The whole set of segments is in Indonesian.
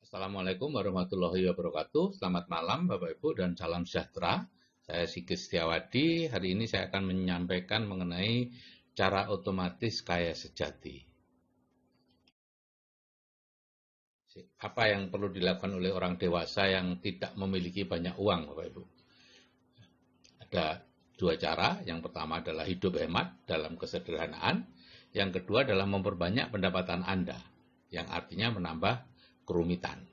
Assalamualaikum warahmatullahi wabarakatuh. Selamat malam Bapak Ibu dan salam sejahtera. Saya Sigit Setiawadi. Hari ini saya akan menyampaikan mengenai cara otomatis kaya sejati. Apa yang perlu dilakukan oleh orang dewasa yang tidak memiliki banyak uang, Bapak Ibu? Ada dua cara. Yang pertama adalah hidup hemat dalam kesederhanaan. Yang kedua adalah memperbanyak pendapatan Anda, yang artinya menambah kerumitan.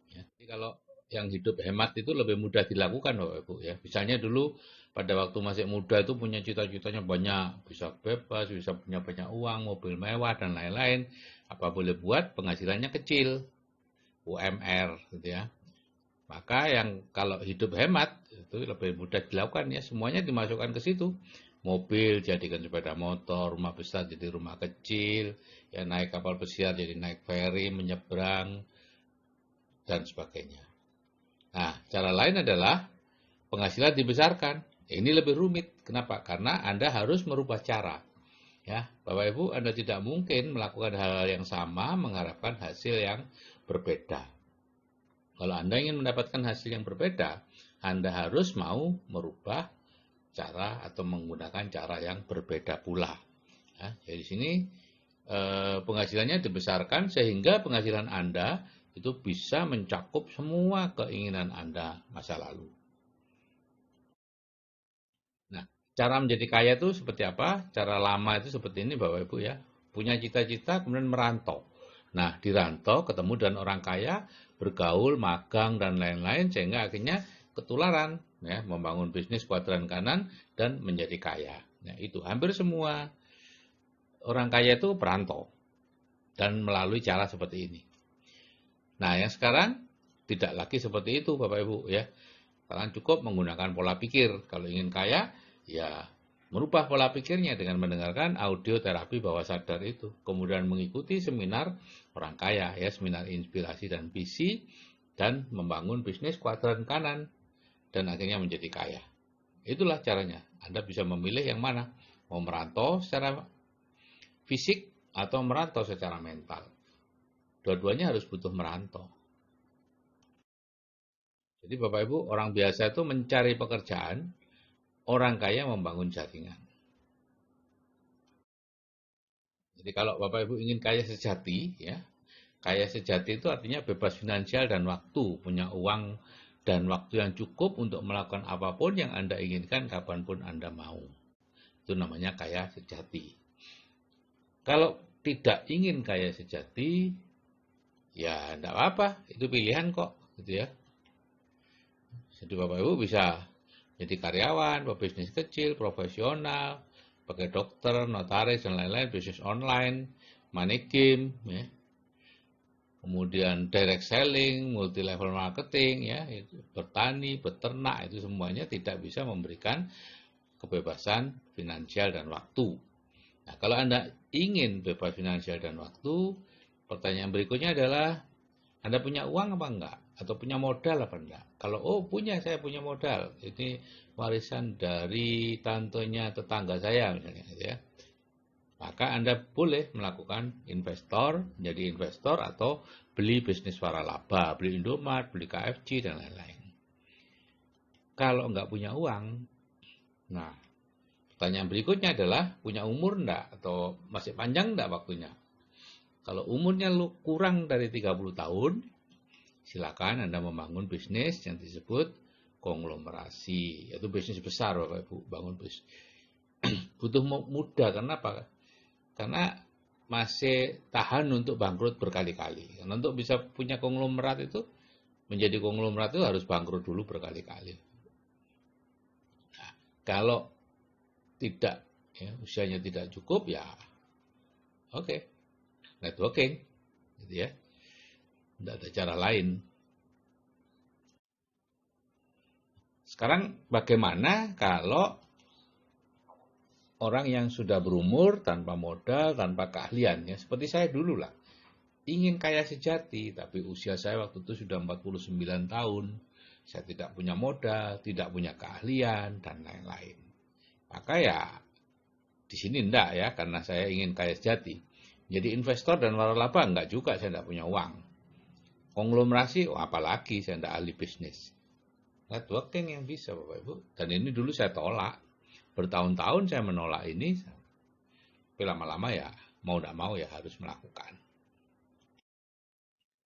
Ya, jadi kalau yang hidup hemat itu lebih mudah dilakukan, Bapak Ibu ya. Misalnya dulu pada waktu masih muda itu punya cita-citanya banyak, bisa bebas, bisa punya banyak uang, mobil mewah dan lain-lain. Apa boleh buat, penghasilannya kecil, UMR gitu ya. Maka yang kalau hidup hemat itu lebih mudah dilakukan ya, semuanya dimasukkan ke situ. Mobil jadikan sepeda motor, rumah besar jadi rumah kecil, ya naik kapal pesiar jadi naik feri, menyeberang dan sebagainya. Nah, cara lain adalah penghasilan dibesarkan. Ini lebih rumit. Kenapa? Karena Anda harus merubah cara. Ya, Bapak Ibu, Anda tidak mungkin melakukan hal-hal yang sama mengharapkan hasil yang berbeda. Kalau Anda ingin mendapatkan hasil yang berbeda, Anda harus mau merubah cara atau menggunakan cara yang berbeda pula. Ya, jadi di sini penghasilannya dibesarkan sehingga penghasilan Anda itu bisa mencakup semua keinginan Anda masa lalu. Nah, cara menjadi kaya itu seperti apa? Cara lama itu seperti ini Bapak Ibu ya. Punya cita-cita kemudian merantau. Nah, di rantau ketemu dengan orang kaya, bergaul, magang dan lain-lain sehingga akhirnya ketularan ya, membangun bisnis kuadran kanan dan menjadi kaya. Nah, itu hampir semua orang kaya itu perantau dan melalui cara seperti ini. Nah, yang sekarang tidak lagi seperti itu Bapak Ibu ya. Sekarang cukup menggunakan pola pikir. Kalau ingin kaya, ya merubah pola pikirnya dengan mendengarkan audio terapi bawah sadar itu. Kemudian mengikuti seminar orang kaya, ya seminar inspirasi dan visi, dan membangun bisnis kuadran kanan, dan akhirnya menjadi kaya. Itulah caranya. Anda bisa memilih yang mana. Mau merantau secara fisik atau merantau secara mental. Dua-duanya harus butuh merantau. Jadi Bapak Ibu, orang biasa itu mencari pekerjaan, orang kaya membangun jaringan. Jadi kalau Bapak Ibu ingin kaya sejati, ya, kaya sejati itu artinya bebas finansial dan waktu, punya uang dan waktu yang cukup untuk melakukan apapun yang Anda inginkan kapanpun Anda mau. Itu namanya kaya sejati. Kalau tidak ingin kaya sejati, ya tidak apa-apa, itu pilihan kok, gitu ya. Jadi Bapak Ibu bisa jadi karyawan, pebisnis kecil, profesional, pakai dokter, notaris, dan lain-lain, bisnis online, money game, ya. Kemudian direct selling, multi level marketing, ya, itu, bertani, beternak, itu semuanya tidak bisa memberikan kebebasan finansial dan waktu. Nah, kalau Anda ingin bebas finansial dan waktu, pertanyaan berikutnya adalah, Anda punya uang apa enggak? Atau punya modal apa enggak? Kalau, oh punya, saya punya modal. Ini warisan dari tantenya tetangga saya, misalnya, gitu ya. Maka Anda boleh melakukan investor, menjadi investor atau beli bisnis waralaba, beli Indomaret, beli KFC, dan lain-lain. Kalau enggak punya uang, nah pertanyaan berikutnya adalah punya umur enggak? Atau masih panjang enggak waktunya? Kalau umurnya kurang dari 30 tahun, silakan Anda membangun bisnis yang disebut konglomerasi, yaitu bisnis besar Bapak Ibu, bangun bisnis. Butuh muda, karena apa? Karena masih tahan untuk bangkrut berkali-kali. Karena untuk bisa punya konglomerat itu, menjadi konglomerat itu harus bangkrut dulu berkali-kali. Nah, kalau tidak, ya, usianya tidak cukup, ya oke, networking, gitu ya. Tidak ada cara lain. Sekarang bagaimana kalau orang yang sudah berumur tanpa modal, tanpa keahlian, ya seperti saya dulu lah. Ingin kaya sejati, tapi usia saya waktu itu sudah 49 tahun. Saya tidak punya modal, tidak punya keahlian, dan lain-lain. Maka ya, di sini enggak ya, karena saya ingin kaya sejati. Jadi investor dan waralaba enggak juga, saya enggak punya uang. Konglomerasi, apalagi saya tidak ahli bisnis. Networking yang bisa Bapak Ibu. Dan ini dulu saya tolak. Bertahun-tahun saya menolak ini. Tapi lama-lama ya mau tidak mau ya harus melakukan.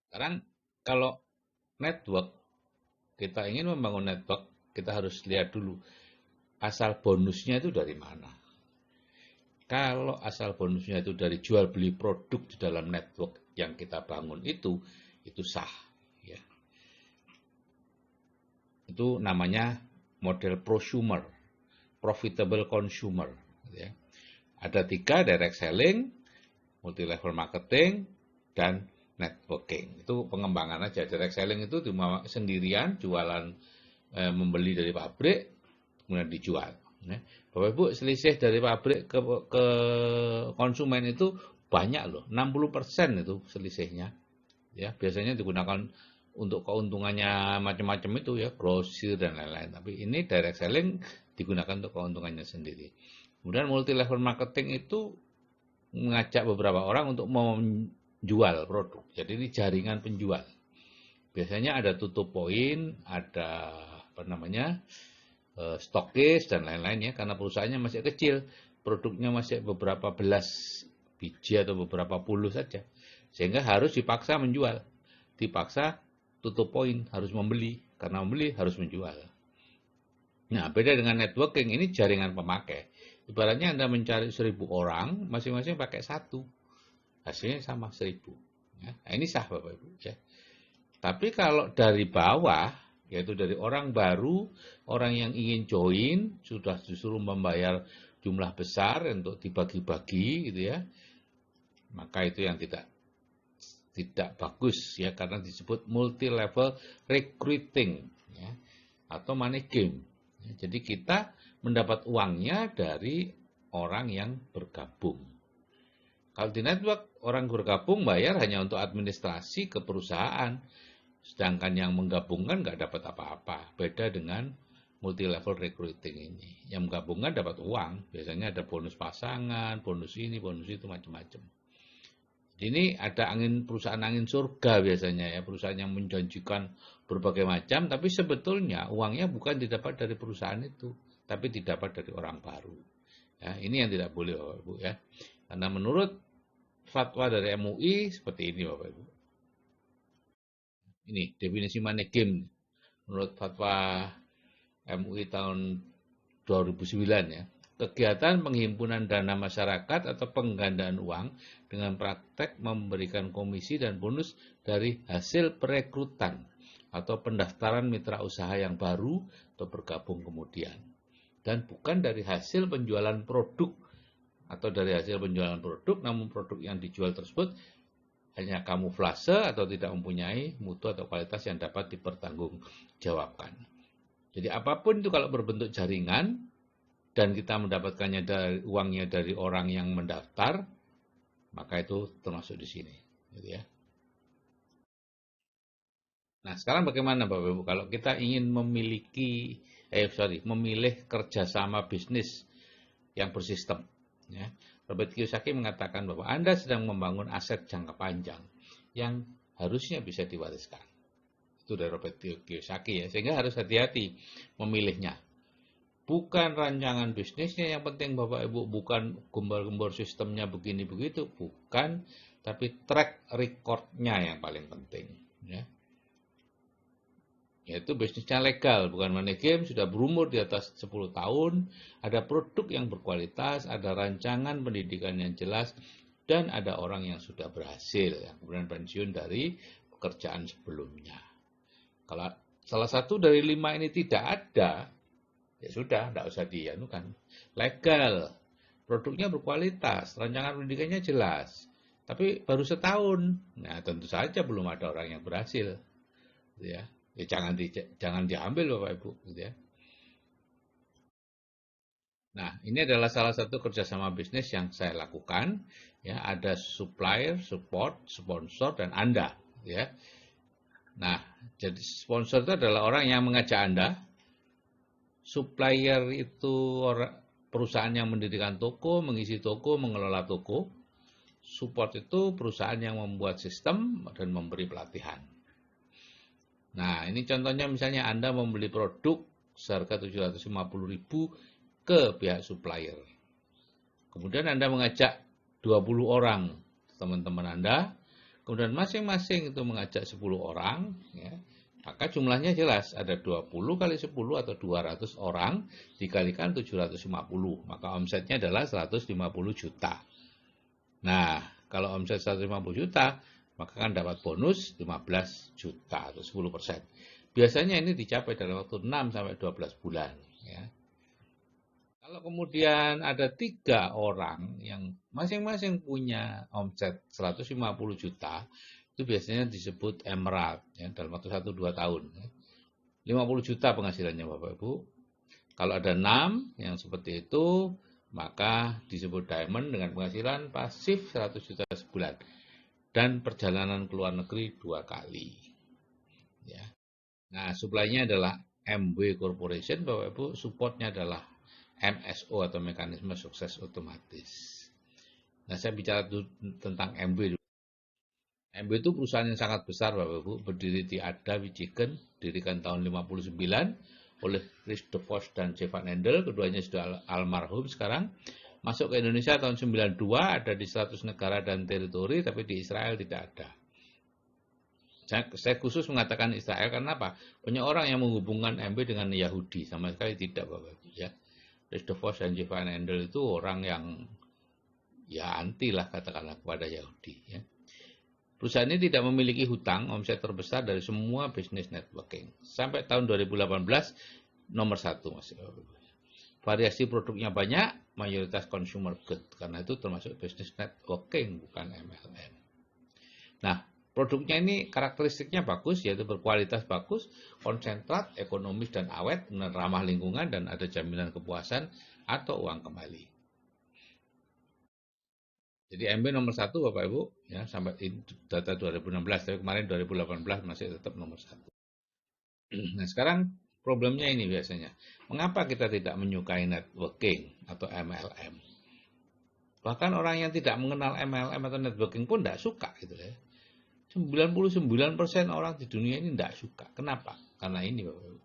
Sekarang kalau network, kita ingin membangun network, kita harus lihat dulu asal bonusnya itu dari mana. Kalau asal bonusnya itu dari jual beli produk di dalam network yang kita bangun itu sah. Ya. Itu namanya model prosumer, profitable consumer. Ya. Ada 3, direct selling, multi level marketing, dan networking. Itu pengembangan aja. Direct selling itu cuma sendirian, jualan, membeli dari pabrik, kemudian dijual. Bapak Ibu, selisih dari pabrik ke konsumen itu banyak loh, 60% itu selisihnya. Ya, biasanya digunakan untuk keuntungannya macam-macam itu ya, grosir dan lain-lain. Tapi ini direct selling digunakan untuk keuntungannya sendiri. Kemudian multi level marketing itu mengajak beberapa orang untuk menjual produk. Jadi ini jaringan penjual. Biasanya ada tutup poin, ada stokis dan lain-lain ya, karena perusahaannya masih kecil, produknya masih beberapa belas biji atau beberapa puluh saja, sehingga harus dipaksa menjual, dipaksa tutup poin, harus membeli, karena membeli harus menjual. Nah, beda dengan networking, ini jaringan pemakai. Ibaratnya Anda mencari 1000 orang, masing-masing pakai 1, hasilnya sama 1000. Ya, nah, ini sah Bapak Ibu ya. Tapi kalau dari bawah, yaitu dari orang baru, orang yang ingin join, sudah disuruh membayar jumlah besar untuk dibagi-bagi gitu ya, maka itu yang tidak bagus ya, karena disebut multi level recruiting ya, atau money game. Ya, jadi kita mendapat uangnya dari orang yang bergabung. Kalau di network, orang bergabung bayar hanya untuk administrasi ke perusahaan. Sedangkan yang menggabungkan nggak dapat apa-apa. Beda dengan multi level recruiting ini. Yang menggabungkan dapat uang. Biasanya ada bonus pasangan, bonus ini, bonus itu, macam-macam. Ini ada perusahaan angin surga biasanya ya. Perusahaan yang menjanjikan berbagai macam. Tapi sebetulnya uangnya bukan didapat dari perusahaan itu. Tapi didapat dari orang baru. Ya, ini yang tidak boleh Bapak Ibu ya. Karena menurut fatwa dari MUI seperti ini Bapak Ibu. Ini definisi money game menurut fatwa MUI tahun 2009 ya. Kegiatan penghimpunan dana masyarakat atau penggandaan uang dengan praktek memberikan komisi dan bonus dari hasil perekrutan atau pendaftaran mitra usaha yang baru atau bergabung kemudian. Dan bukan dari hasil penjualan produk atau dari hasil penjualan produk, namun produk yang dijual tersebut hanya kamuflase atau tidak mempunyai mutu atau kualitas yang dapat dipertanggungjawabkan. Jadi apapun itu kalau berbentuk jaringan dan kita mendapatkannya dari uangnya dari orang yang mendaftar, maka itu termasuk di sini, gitu ya. Nah, sekarang bagaimana Bapak Ibu kalau kita ingin memilih kerjasama bisnis yang bersistem, ya. Robert Kiyosaki mengatakan bahwa Anda sedang membangun aset jangka panjang yang harusnya bisa diwariskan. Itu dari Robert Kiyosaki ya, sehingga harus hati-hati memilihnya. Bukan rancangan bisnisnya yang penting Bapak Ibu, bukan gembor-gembor sistemnya begini begitu, bukan, tapi track recordnya yang paling penting. Ya. Yaitu bisnisnya legal, bukan money game, sudah berumur di atas 10 tahun, ada produk yang berkualitas, ada rancangan pendidikan yang jelas, dan ada orang yang sudah berhasil, yang kemudian pensiun dari pekerjaan sebelumnya. Kalau salah satu dari 5 ini tidak ada, ya sudah, tidak usah dianukan. Legal, produknya berkualitas, rancangan pendidikannya jelas, tapi baru setahun, nah tentu saja belum ada orang yang berhasil, ya. Ya, jangan diambil Bapak Ibu, gitu ya. Nah, ini adalah salah satu kerjasama bisnis yang saya lakukan. Ya, ada supplier, support, sponsor, dan Anda. Ya. Nah, jadi sponsor itu adalah orang yang mengajak Anda. Supplier itu perusahaan yang mendirikan toko, mengisi toko, mengelola toko. Support itu perusahaan yang membuat sistem dan memberi pelatihan. Nah, ini contohnya misalnya Anda membeli produk seharga 750.000 ke pihak supplier. Kemudian Anda mengajak 20 orang teman-teman Anda, kemudian masing-masing itu mengajak 10 orang, ya, maka jumlahnya jelas, ada 20 kali 10 atau 200 orang dikalikan 750, maka omsetnya adalah 150 juta. Nah, kalau omset 150 juta, maka kan dapat bonus 15 juta atau 10%. Biasanya ini dicapai dalam waktu 6 sampai 12 bulan, ya. Kalau kemudian ada 3 orang yang masing-masing punya omset 150 juta, itu biasanya disebut emerald, ya, dalam waktu 1-2 tahun. 50 juta penghasilannya Bapak Ibu. Kalau ada 6 yang seperti itu, maka disebut diamond dengan penghasilan pasif 100 juta sebulan. Dan perjalanan ke luar negeri 2 kali. Ya. Nah, supply-nya adalah MW Corporation, Bapak Ibu, supportnya adalah MSO atau mekanisme sukses otomatis. Nah, saya bicara tentang MW dulu. MW itu perusahaan yang sangat besar, Bapak Ibu, berdiri di Ada Wichiken, didirikan tahun 59 oleh Chris DeVos dan Jeff Van Andel, keduanya sudah almarhum sekarang. Masuk ke Indonesia tahun 92, ada di 100 negara dan teritori, tapi di Israel tidak ada. Saya khusus mengatakan Israel karena apa? Banyak orang yang menghubungkan MW dengan Yahudi, sama sekali tidak, Bapak Ibu, ya. Chris DeVos dan Jeff Van Andel itu orang yang ya anti lah katakanlah kepada Yahudi, ya. Perusahaan ini tidak memiliki hutang, omset terbesar dari semua bisnis networking. Sampai tahun 2018 nomor 1 masih. Variasi produknya banyak, mayoritas consumer good. Karena itu termasuk bisnis networking, bukan MLM. Nah, produknya ini karakteristiknya bagus, yaitu berkualitas bagus, konsentrat, ekonomis dan awet, ramah lingkungan, dan ada jaminan kepuasan atau uang kembali. Jadi MB nomor 1 Bapak Ibu, ya, sampai data 2016, tapi kemarin 2018 masih tetap nomor 1. Nah, sekarang problemnya ini biasanya. Mengapa kita tidak menyukai networking atau MLM? Bahkan orang yang tidak mengenal MLM atau networking pun tidak suka gitu ya. 99% orang di dunia ini tidak suka. Kenapa? Karena ini Bapak Ibu,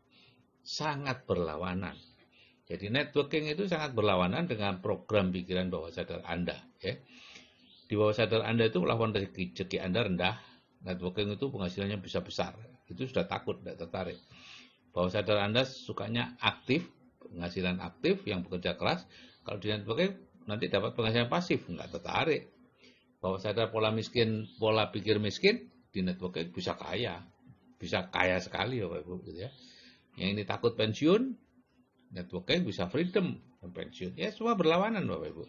sangat berlawanan. Jadi networking itu sangat berlawanan dengan program pikiran bawah sadar Anda, ya. Di bawah sadar Anda itu lawan rezeki Anda rendah, networking itu penghasilannya bisa besar. Itu sudah takut, tidak tertarik. Bawah sadar Anda sukanya aktif, penghasilan aktif yang bekerja keras. Kalau di networking nanti dapat penghasilan pasif, nggak tertarik. Bawah sadar pola pikir miskin, di networking bisa kaya sekali Bapak Ibu, gitu ya. Yang ini takut pensiun, networking bisa freedom pensiun. Ya semua berlawanan Bapak Ibu.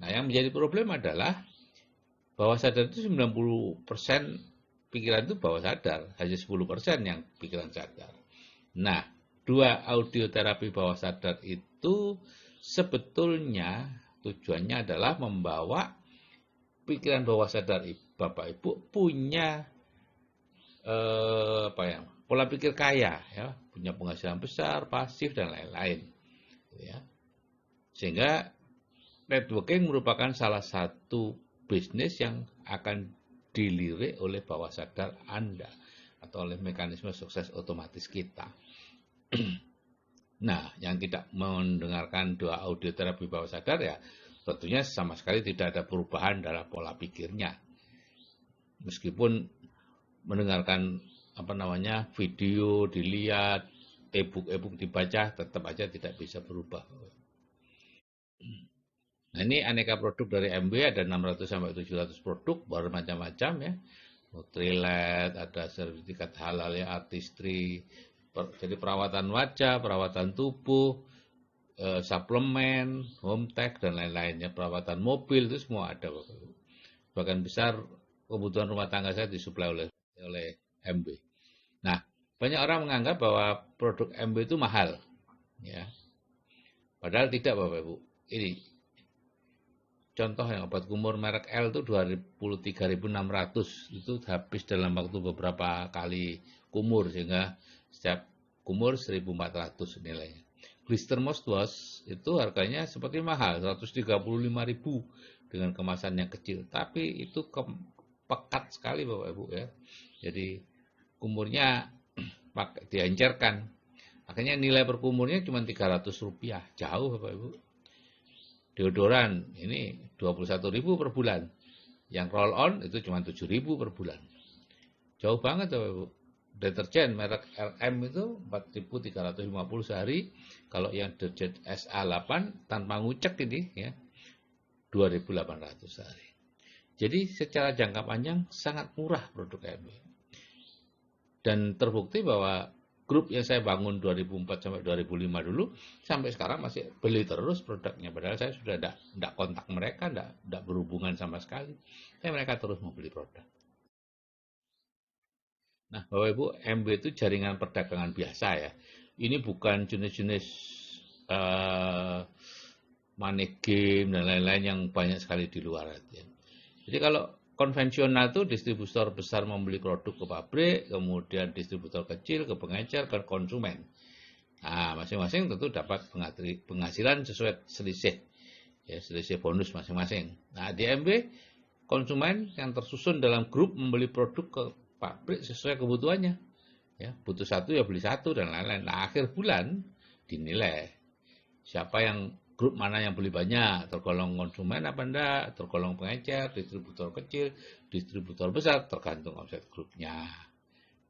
Nah, yang menjadi problem adalah bawah sadar itu 90% pikiran itu bawah sadar, hanya 10% yang pikiran sadar. Nah, 2 audioterapi bawah sadar itu sebetulnya tujuannya adalah membawa pikiran bawah sadar Bapak Ibu punya pola pikir kaya, ya, punya penghasilan besar, pasif dan lain-lain, ya. Sehingga networking merupakan salah satu bisnis yang akan dilirik oleh bawah sadar Anda atau oleh mekanisme sukses otomatis kita. Nah, yang tidak mendengarkan 2 audioterapi bawah sadar ya tentunya sama sekali tidak ada perubahan dalam pola pikirnya. Meskipun mendengarkan video dilihat, e-book dibaca, tetap aja tidak bisa berubah. Nah, ini aneka produk dari MB, ada 600 sampai 700 produk, bermacam-macam ya. Nutrilite, ada sertifikat halal ya, artistry, jadi perawatan wajah, perawatan tubuh, suplemen, home tech dan lain-lainnya, perawatan mobil itu semua ada Bapak Ibu. Bahkan besar kebutuhan rumah tangga saya disuplai oleh MB. Nah, banyak orang menganggap bahwa produk MB itu mahal, ya. Padahal tidak Bapak Ibu. Ini contoh yang obat kumur merek L itu 23.600, itu habis dalam waktu beberapa kali kumur sehingga setiap kumur 1.400 nilainya. Blister mouthwash itu harganya seperti mahal, 135.000 dengan kemasan yang kecil, tapi itu pekat sekali Bapak Ibu ya. Jadi kumurnya pakai diencerkan. Akhirnya nilai per kumurnya cuma Rp300. Jauh Bapak Ibu. Deodoran ini 21.000 per bulan. Yang roll on itu cuma 7.000 per bulan. Jauh banget Bapak Ibu. Deterjen merek RM itu 4.350 sehari. Kalau yang deterjen SA8 tanpa ngucek ini ya 2.800 sehari. Jadi secara jangka panjang sangat murah produk MB. Dan terbukti bahwa grup yang saya bangun 2004 sampai 2005 dulu, sampai sekarang masih beli terus produknya. Padahal saya sudah tidak kontak mereka, tidak berhubungan sama sekali. Tapi mereka terus membeli produk. Nah, Bapak Ibu, MB itu jaringan perdagangan biasa ya. Ini bukan jenis-jenis money game dan lain-lain yang banyak sekali di luar. Ya. Jadi kalau konvensional itu distributor besar membeli produk ke pabrik, kemudian distributor kecil ke pengecer, ke konsumen. Nah, masing-masing tentu dapat penghasilan sesuai selisih, ya, selisih bonus masing-masing. Nah, di MB, konsumen yang tersusun dalam grup membeli produk ke pabrik sesuai kebutuhannya. Ya, butuh satu ya beli satu dan lain-lain. Nah, akhir bulan dinilai siapa yang grup mana yang beli banyak, tergolong konsumen apa enggak, tergolong pengecer, distributor kecil, distributor besar, tergantung omset grupnya.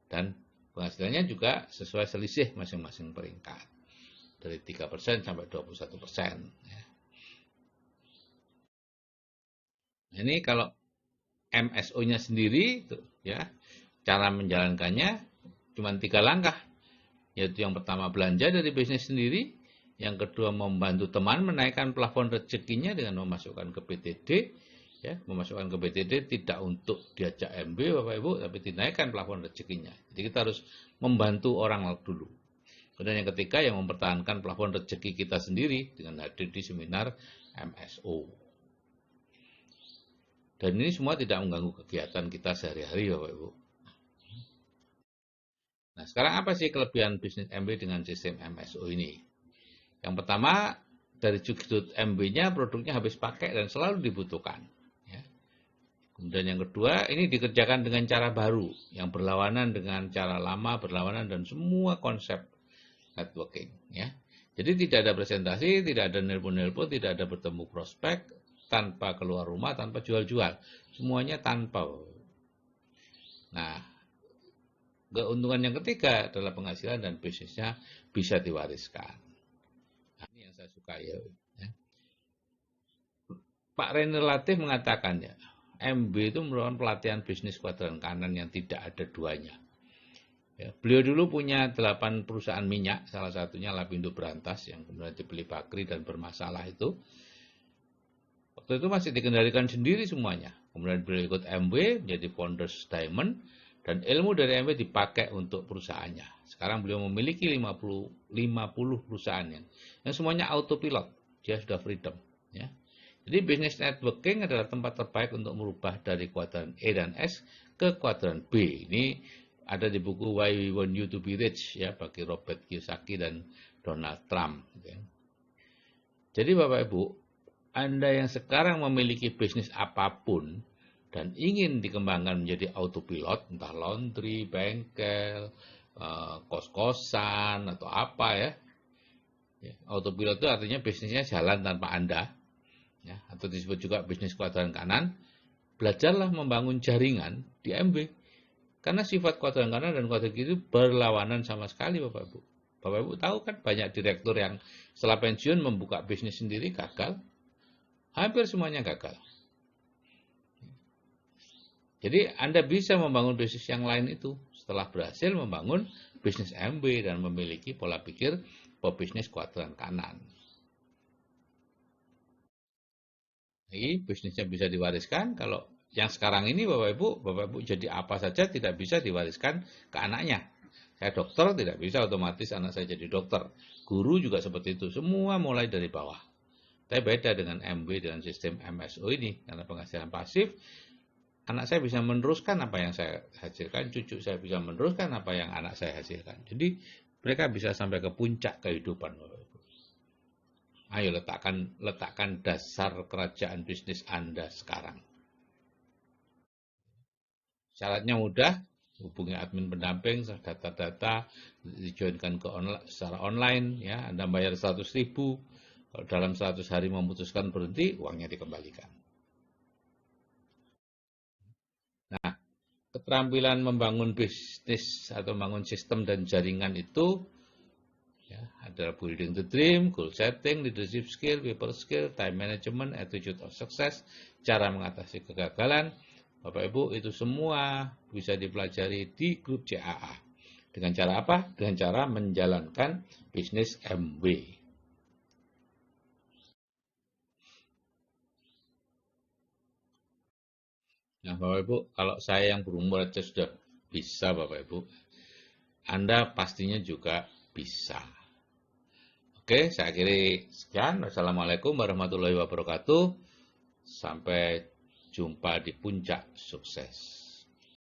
Dan penghasilannya juga sesuai selisih masing-masing peringkat. Dari 3% sampai 21%. Ya. Ini kalau MSO-nya sendiri, ya, cara menjalankannya cuma 3 langkah. Yaitu yang pertama belanja dari bisnis sendiri, yang kedua membantu teman menaikkan plafon rezekinya dengan memasukkan ke BTD, ya, memasukkan ke BTD tidak untuk diajak MB Bapak Ibu, tapi dinaikkan plafon rezekinya. Jadi kita harus membantu orang dulu. Kemudian yang ketiga yang mempertahankan plafon rezeki kita sendiri dengan hadir di seminar MSO. Dan ini semua tidak mengganggu kegiatan kita sehari-hari Bapak Ibu. Nah, sekarang apa sih kelebihan bisnis MB dengan sistem MSO ini? Yang pertama, dari sudut MB-nya produknya habis pakai dan selalu dibutuhkan. Ya. Kemudian yang kedua, ini dikerjakan dengan cara baru, yang berlawanan dengan cara lama, berlawanan dan semua konsep networking. Ya. Jadi tidak ada presentasi, tidak ada nelpon-nelpon, tidak ada bertemu prospek, tanpa keluar rumah, tanpa jual-jual. Semuanya tanpa. Nah, keuntungan yang ketiga adalah penghasilan dan bisnisnya bisa diwariskan. Ini yang saya suka ya. Pak Reni Latif mengatakan ya, MB itu merupakan pelatihan bisnis kuadran kanan yang tidak ada duanya. Ya, beliau dulu punya 8 perusahaan minyak, salah satunya Lapindo Berantas yang kemudian dibeli Bakri dan bermasalah itu. Waktu itu masih dikendalikan sendiri semuanya. Kemudian beliau ikut MB menjadi Founders Diamond dan ilmu dari MB dipakai untuk perusahaannya. Sekarang beliau memiliki 50 perusahaan yang semuanya autopilot. Dia sudah freedom. Ya. Jadi bisnis networking adalah tempat terbaik untuk merubah dari kuadran E dan S ke kuadran B. Ini ada di buku Why We Want You to Be Rich ya bagi Robert Kiyosaki dan Donald Trump. Ya. Jadi Bapak Ibu, Anda yang sekarang memiliki bisnis apapun dan ingin dikembangkan menjadi autopilot, entah laundry, bengkel, kos-kosan atau apa ya. Autopilot itu artinya bisnisnya jalan tanpa Anda, ya, atau disebut juga bisnis kuadran kanan. Belajarlah membangun jaringan di MB, karena sifat kuadran kanan dan kuadran kiri itu berlawanan sama sekali Bapak Ibu. Bapak Ibu tahu kan banyak direktur yang setelah pensiun membuka bisnis sendiri gagal, hampir semuanya gagal. Jadi Anda bisa membangun bisnis yang lain itu setelah berhasil membangun bisnis MB dan memiliki pola pikir pebisnis kuadran kanan. Ini bisnisnya bisa diwariskan. Kalau yang sekarang ini Bapak Ibu jadi apa saja tidak bisa diwariskan ke anaknya. Saya dokter tidak bisa otomatis anak saya jadi dokter. Guru juga seperti itu. Semua mulai dari bawah. Tapi beda dengan MB dengan sistem MSO ini karena penghasilan pasif. Anak saya bisa meneruskan apa yang saya hasilkan, cucu saya bisa meneruskan apa yang anak saya hasilkan. Jadi mereka bisa sampai ke puncak kehidupan. Ayo letakkan dasar kerajaan bisnis Anda sekarang. Syaratnya mudah, hubungi admin pendamping, data-data dijoinkan ke secara online, ya, Anda bayar 100.000, kalau dalam 100 hari memutuskan berhenti, uangnya dikembalikan. Nah, keterampilan membangun bisnis atau membangun sistem dan jaringan itu ya, adalah building the dream, goal setting, leadership skill, people skill, time management, attitude of success, cara mengatasi kegagalan. Bapak Ibu, itu semua bisa dipelajari di grup CAA. Dengan cara apa? Dengan cara menjalankan bisnis MW. Nah, Bapak Ibu, kalau saya yang berumur aja sudah bisa, Bapak Ibu, Anda pastinya juga bisa. Oke, saya akhiri sekian. Wassalamualaikum warahmatullahi wabarakatuh. Sampai jumpa di puncak sukses.